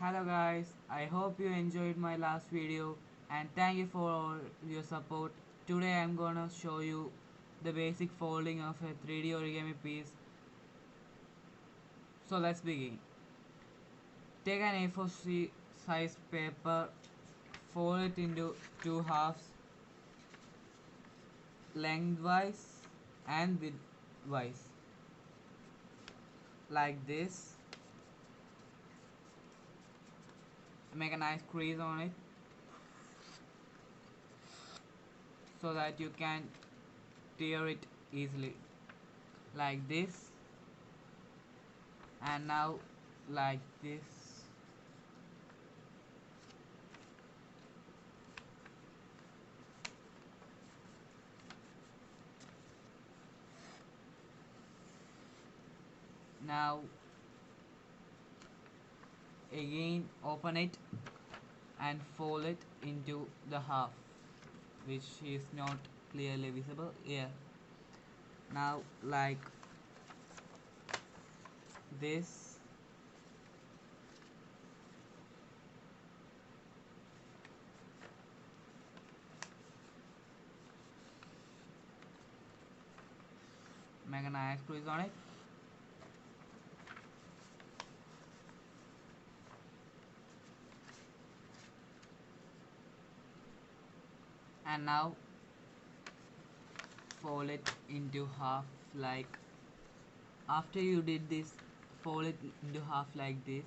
Hello guys, I hope you enjoyed my last video and thank you for all your support. Today I'm gonna show you the basic folding of a 3D origami piece. So let's begin. Take an A4 size paper, fold it into two halves, lengthwise and widthwise, like this. Make a nice crease on it so that you can tear it easily, like this, and now like this. Now again open it and fold it into the half, which is not clearly visible here. Now like this, make a nice crease on it. And now fold it into half, like after you did this, fold it into half like this.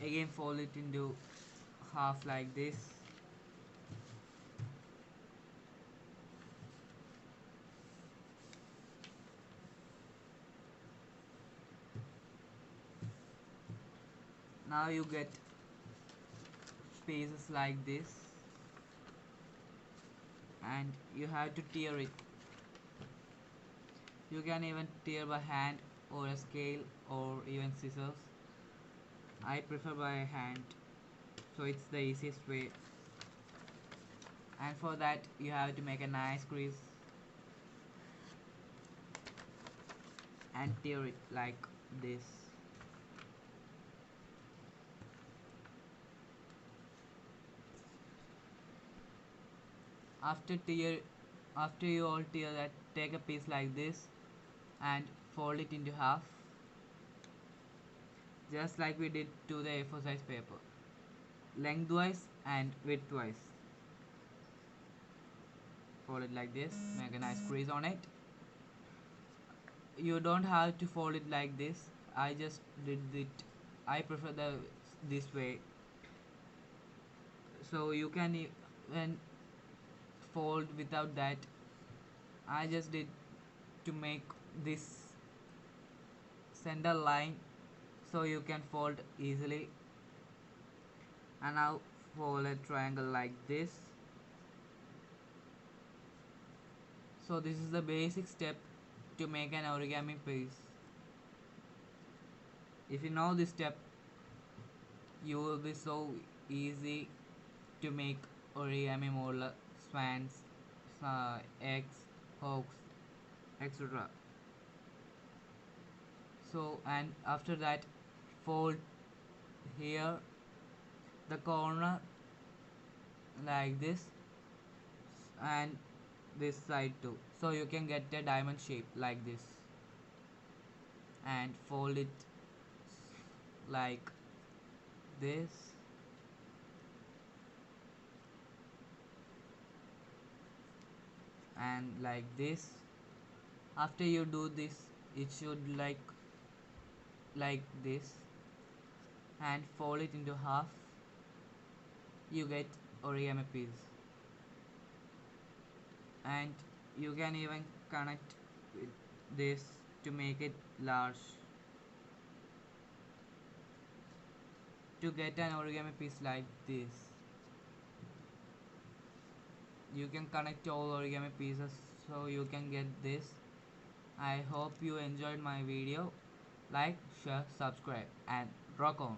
Again fold it into half like this. Now you get pieces like this, and you have to tear it. You can even tear by hand or a scale or even scissors. I prefer by hand, so it's the easiest way. And for that you have to make a nice crease and tear it like this. After you all tear that, take a piece like this and fold it into half, just like we did to the A4 size paper, lengthwise and widthwise. Fold it like this, make a nice crease on it. You don't have to fold it like this, I just did it. I prefer this way, so you can even fold without that. I just did to make this center line so you can fold easily. And now fold a triangle like this. So this is the basic step to make an origami piece. If you know this step, you will be so easy to make origami model, swans, eggs, hawks, etc. So, and after that, fold here the corner like this, and this side too, so you can get a diamond shape like this, and fold it like this, and like this. After you do this, it should like this, and fold it into half. You get origami piece, and you can even connect with this to make it large. To get an origami piece like this, you can connect all origami pieces so you can get this. I hope you enjoyed my video. Like, share, subscribe, and rock on.